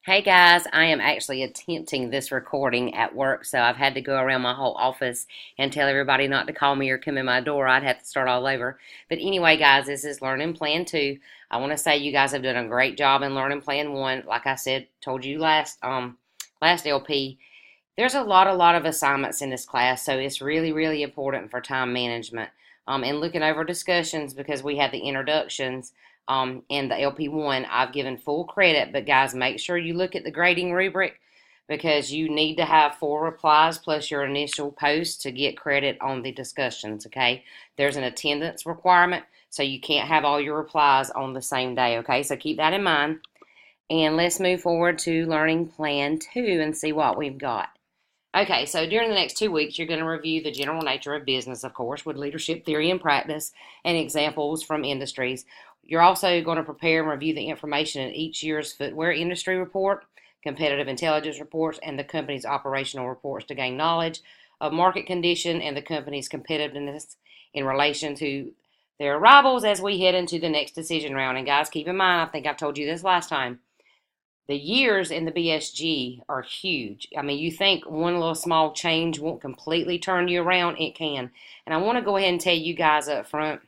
Hey guys, I am actually attempting this recording at work, so I've had to go around my whole office and tell everybody not to call me or come in my door. I'd have to start all over. But anyway, guys, this is Learning Plan 2. I want to say you guys have done a great job in Learning Plan 1. Like I said, told you last LP, there's a lot of assignments in this class, so it's really important for time management. And looking over discussions because we had the introductions in the LP1, I've given full credit, but guys, make sure you look at the grading rubric because you need to have 4 replies plus your initial post to get credit on the discussions, okay? There's an attendance requirement, so you can't have all your replies on the same day, okay? So keep that in mind. And let's move forward to Learning Plan 2 and see what we've got. Okay, so during the next 2 weeks, you're going to review the general nature of business, of course, with leadership theory and practice and examples from industries. You're also going to prepare and review the information in each year's footwear industry report, competitive intelligence reports, and the company's operational reports to gain knowledge of market condition and the company's competitiveness in relation to their rivals as we head into the next decision round. And guys, keep in mind, I think I've told you this last time, the years in the BSG are huge. I mean, you think one little small change won't completely turn you around, it can. And I want to go ahead and tell you guys up front,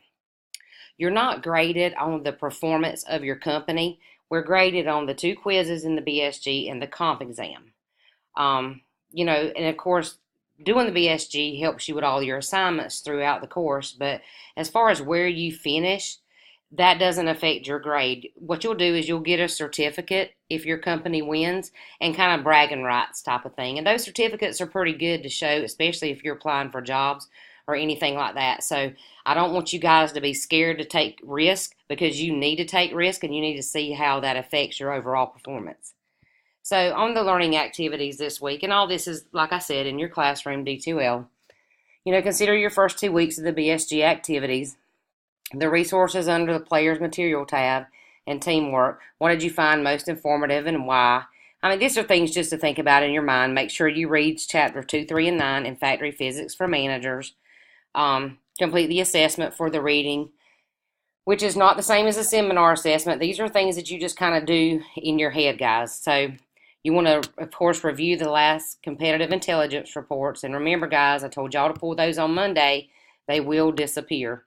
you're not graded on the performance of your company. We're graded on the 2 quizzes in the BSG and the comp exam. And of course, doing the BSG helps you with all your assignments throughout the course, but as far as where you finish, that doesn't affect your grade. What you'll do is you'll get a certificate if your company wins and kind of bragging rights type of thing. And those certificates are pretty good to show, especially if you're applying for jobs or anything like that. So I don't want you guys to be scared to take risk because you need to take risk and you need to see how that affects your overall performance. So on the learning activities this week, and all this is, like I said, in your classroom D2L, consider your first 2 weeks of the BSG activities. The resources under the Players Material tab and teamwork. What did you find most informative and why? I mean, these are things just to think about in your mind. Make sure you read chapter 2, 3, and 9 in Factory Physics for Managers. Complete the assessment for the reading, which is not the same as a seminar assessment. These are things that you just kind of do in your head, guys. So you want to, of course, review the last competitive intelligence reports. And remember, guys, I told y'all to pull those on Monday. They will disappear.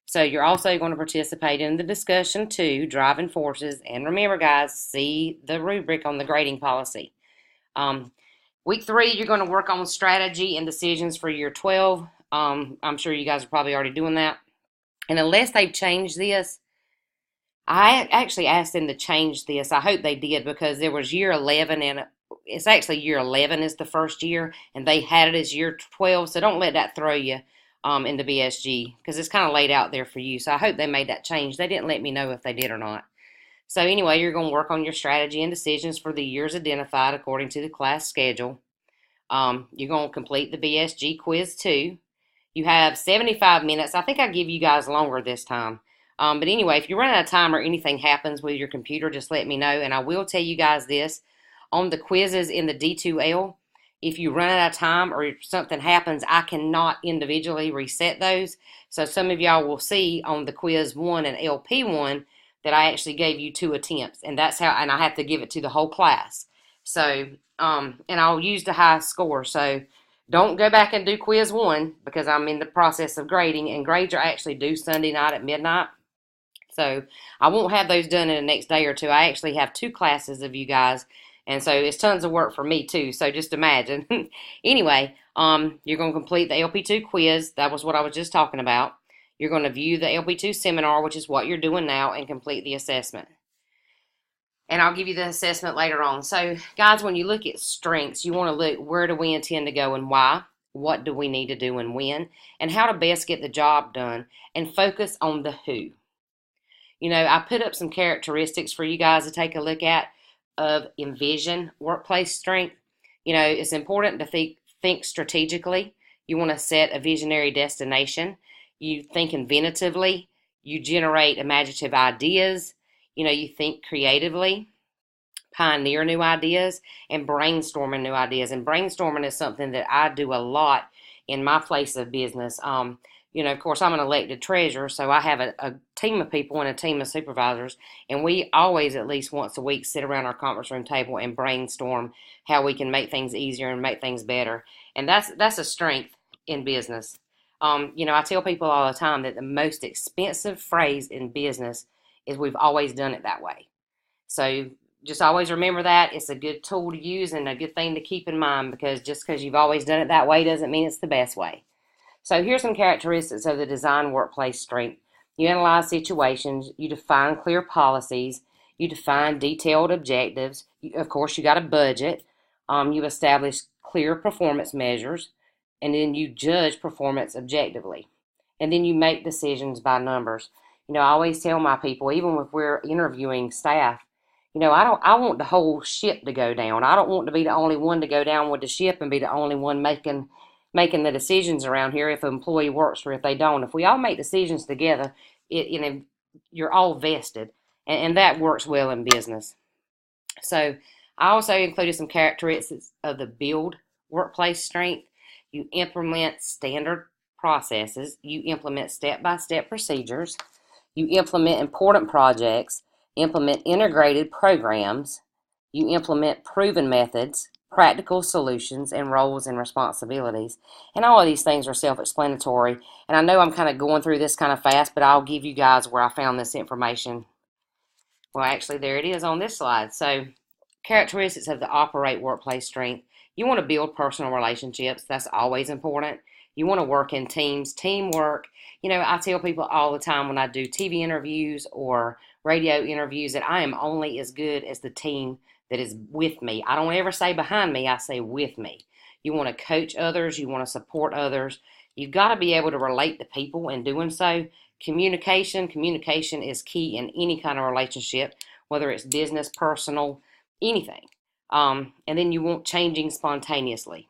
So you're also going to participate in the discussion too, driving forces. And remember, guys, see the rubric on the grading policy. Week 3, you're going to work on strategy and decisions for year 12. I'm sure you guys are probably already doing that. And unless they've changed this, I actually asked them to change this. I hope they did because there was year 11 and it's actually year 11 is the first year and they had it as year 12. So don't let that throw you in the BSG because it's kind of laid out there for you. So I hope they made that change. They didn't let me know if they did or not. So anyway, you're going to work on your strategy and decisions for the years identified according to the class schedule. You're going to complete the BSG quiz too. You have 75 minutes. I think I give you guys longer this time. But anyway, if you run out of time or anything happens with your computer, just let me know. And I will tell you guys this. On the quizzes in the D2L, if you run out of time or if something happens, I cannot individually reset those. So some of y'all will see on the quiz 1 and LP1 that I actually gave you 2 attempts. And that's how, and I have to give it to the whole class. So, and I'll use the high score. So don't go back and do quiz 1 because I'm in the process of grading. And grades are actually due Sunday night at midnight. So I won't have those done in the next day or 2. I actually have 2 classes of you guys. And so it's tons of work for me too. So just imagine. Anyway, you're going to complete the LP2 quiz. That was what I was just talking about. You're going to view the LP2 seminar, which is what you're doing now, and complete the assessment. And I'll give you the assessment later on. So guys, when you look at strengths, you want to look where do we intend to go and why? What do we need to do and when? And how to best get the job done. And focus on the who. I put up some characteristics for you guys to take a look at of envision workplace strength. It's important to think strategically. You want to set a visionary destination. You think inventively. You generate imaginative ideas. You think creatively, pioneer new ideas, and brainstorming new ideas. And brainstorming is something that I do a lot in my place of business. Of course, I'm an elected treasurer, so I have a team of people and a team of supervisors, and we always at least once a week sit around our conference room table and brainstorm how we can make things easier and make things better. And that's a strength in business. I tell people all the time that the most expensive phrase in business is we've always done it that way. So just always remember that. It's a good tool to use and a good thing to keep in mind, because just because you've always done it that way doesn't mean it's the best way. So here's some characteristics of the design workplace strength. You analyze situations, you define clear policies, you define detailed objectives. Of course, you got a budget. You establish clear performance measures, and then you judge performance objectively. And then you make decisions by numbers. I always tell my people, even if we're interviewing staff, I want the whole ship to go down. I don't want to be the only one to go down with the ship and be the only one making the decisions around here if an employee works or if they don't. If we all make decisions together, you're all vested, and that works well in business. So I also included some characteristics of the build workplace strength. You implement standard processes. You implement step-by-step procedures. You implement important projects, implement integrated programs. You implement proven methods, practical solutions, and roles and responsibilities. And all of these things are self-explanatory. And I know I'm kind of going through this kind of fast, but I'll give you guys where I found this information. Well, actually, there it is on this slide. So, characteristics of the operate workplace strength. You want to build personal relationships. That's always important. You want to work in teams, teamwork. I tell people all the time when I do TV interviews or radio interviews that I am only as good as the team that is with me. I don't ever say behind me, I say with me. You want to coach others, you want to support others. You've got to be able to relate to people in doing so. Communication is key in any kind of relationship, whether it's business, personal, anything. And then you want changing spontaneously.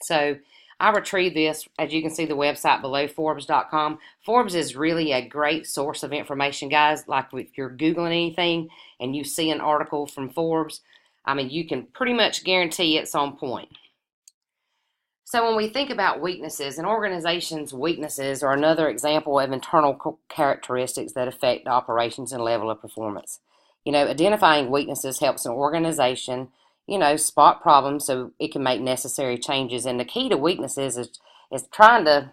So I retrieved this, as you can see, the website below, Forbes.com. Forbes is really a great source of information, guys. Like if you're Googling anything and you see an article from Forbes, you can pretty much guarantee it's on point. So when we think about weaknesses, an organization's weaknesses are another example of internal characteristics that affect operations and level of performance. Identifying weaknesses helps an organization spot problems so it can make necessary changes. And the key to weaknesses is trying to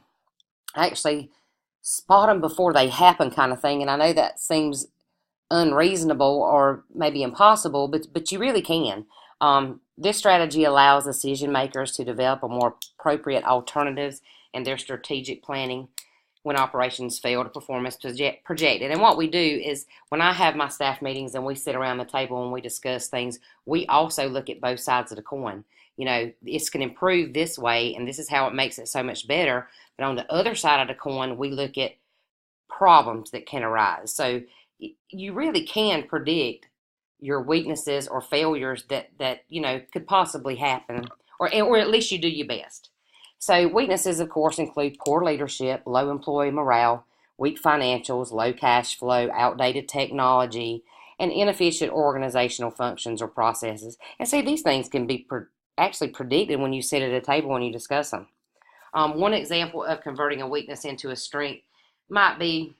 actually spot them before they happen, kind of thing. And I know that seems unreasonable or maybe impossible, but you really can. This strategy allows decision makers to develop a more appropriate alternatives in their strategic planning when operations fail to perform as projected. And what we do is when I have my staff meetings and we sit around the table and we discuss things, we also look at both sides of the coin. This can improve this way, and this is how it makes it so much better. But on the other side of the coin, we look at problems that can arise. So you really can predict your weaknesses or failures that could possibly happen, or at least you do your best. So weaknesses, of course, include poor leadership, low employee morale, weak financials, low cash flow, outdated technology, and inefficient organizational functions or processes. And see, these things can be actually predicted when you sit at a table and you discuss them. One example of converting a weakness into a strength might be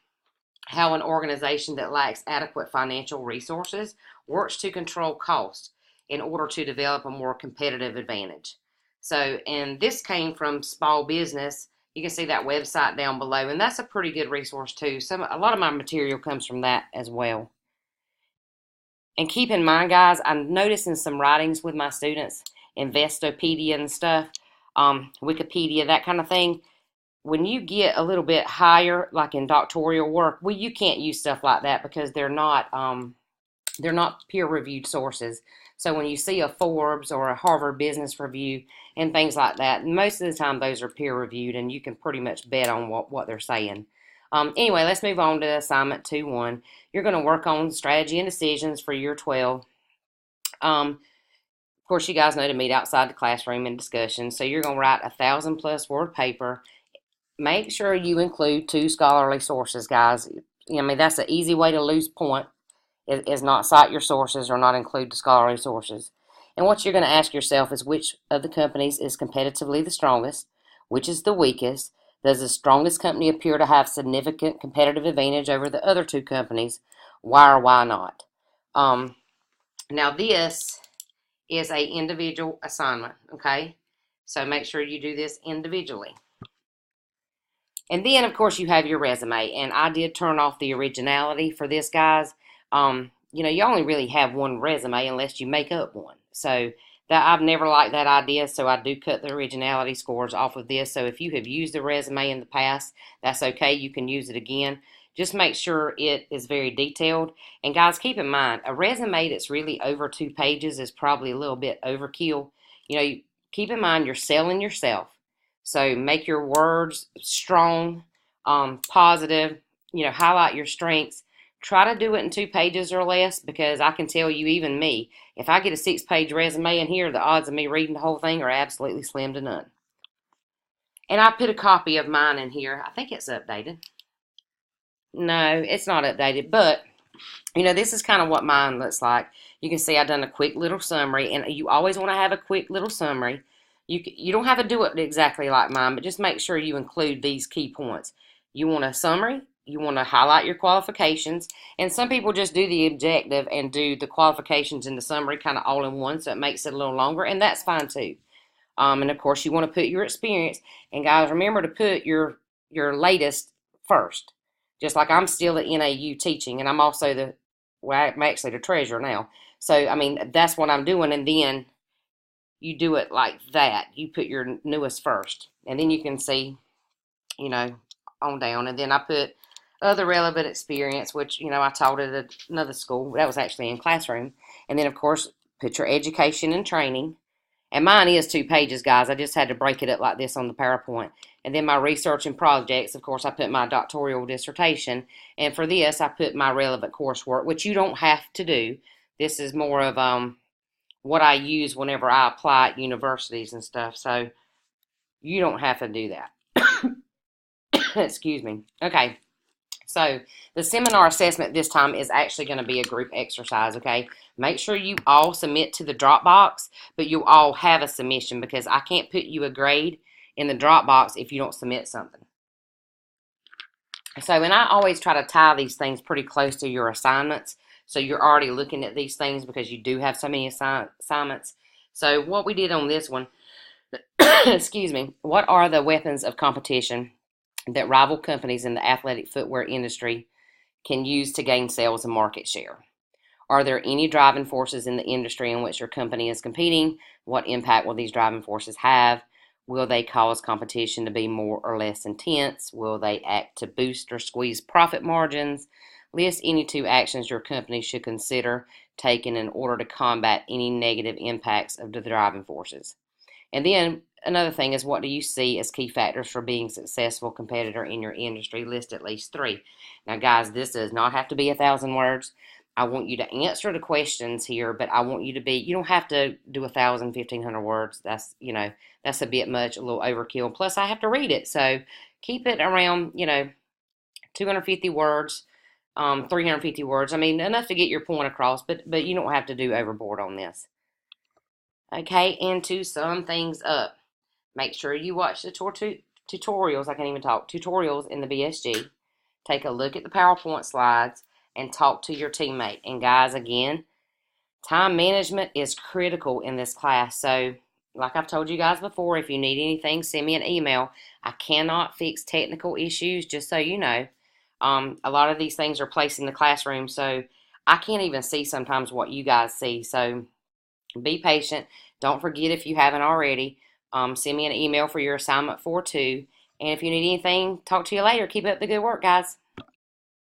how an organization that lacks adequate financial resources works to control costs in order to develop a more competitive advantage. So, and this came from Small Business. You can see that website down below, and that's a pretty good resource too. A lot of my material comes from that as well. And keep in mind, guys, I'm noticing some writings with my students, Investopedia and stuff, Wikipedia, that kind of thing. When you get a little bit higher, like in doctoral work, you can't use stuff like that because they're not peer-reviewed sources. So when you see a Forbes or a Harvard Business Review and things like that, most of the time those are peer-reviewed and you can pretty much bet on what they're saying. Anyway, let's move on to assignment 2-1. You're going to work on strategy and decisions for year 12. Of course, you guys know to meet outside the classroom and discussion. So you're going to write a 1,000+ word paper. Make sure you include 2 scholarly sources, guys. That's an easy way to lose point, is not cite your sources or not include the scholarly sources. And what you're going to ask yourself is which of the companies is competitively the strongest, which is the weakest, Does the strongest company appear to have significant competitive advantage over the other two companies? Why or why not? Now this is a individual assignment, okay? So make sure you do this individually. And then, of course, you have your resume. And I did turn off the originality for this, guys. You only really have one resume unless you make up one. So I've never liked that idea, so I do cut the originality scores off of this. So if you have used the resume in the past, that's okay. You can use it again. Just make sure it is very detailed. And guys, keep in mind, a resume that's really over 2 pages is probably a little bit overkill. Keep in mind you're selling yourself. So make your words strong, positive, highlight your strengths. Try to do it in 2 pages or less, because I can tell you, even me, if I get a 6-page resume in here, the odds of me reading the whole thing are absolutely slim to none. And I put a copy of mine in here. I think it's updated. No, it's not updated, but this is kind of what mine looks like. You can see I've done a quick little summary, and you always want to have a quick little summary. You don't have to do it exactly like mine, but just make sure you include these key points. You want a summary, you want to highlight your qualifications, and some people just do the objective and do the qualifications and the summary kind of all in one, so it makes it a little longer, and that's fine too. And of course, you want to put your experience, and guys, remember to put your latest first. Just like I'm still at NAU teaching, and I'm also I'm actually the treasurer now. So, I mean, that's what I'm doing, and then you do it like that. You put your newest first, and then you can see, on down. And then I put other relevant experience, which, I taught at another school. That was actually in classroom. And then, of course, put your education and training. And mine is 2 pages, guys. I just had to break it up like this on the PowerPoint. And then my research and projects, of course, I put my doctoral dissertation. And for this, I put my relevant coursework, which you don't have to do. This is more of what I use whenever I apply at universities and stuff. So you don't have to do that. Excuse me. Okay. So the seminar assessment this time is actually going to be a group exercise, okay? Make sure you all submit to the Dropbox, but you all have a submission, because I can't put you a grade in the Dropbox if you don't submit something. So, and I always try to tie these things pretty close to your assignments, so you're already looking at these things because you do have so many assignments. So what we did on this one, excuse me, what are the weapons of competition that rival companies in the athletic footwear industry can use to gain sales and market share? Are there any driving forces in the industry in which your company is competing? What impact will these driving forces have? Will they cause competition to be more or less intense? Will they act to boost or squeeze profit margins? List any 2 actions your company should consider taking in order to combat any negative impacts of the driving forces. And then another thing is, what do you see as key factors for being a successful competitor in your industry? List at least 3. Now, guys, this does not have to be 1,000 words. I want you to answer the questions here, but I want you to you don't have to do 1,000, 1,500 words. That's a bit much, a little overkill. Plus, I have to read it. So keep it around, 250 words, 350 words. I mean, enough to get your point across, but you don't have to do overboard on this. Okay, and to sum things up, make sure you watch the tutorials. I can't even talk. Tutorials in the BSG. Take a look at the PowerPoint slides and talk to your teammate. And guys, again, time management is critical in this class. So, like I've told you guys before, if you need anything, send me an email. I cannot fix technical issues, just so you know. A lot of these things are placed in the classroom, so I can't even see sometimes what you guys see. So be patient. Don't forget, if you haven't already, send me an email for your assignment 4-2. And if you need anything, talk to you later. Keep up the good work, guys.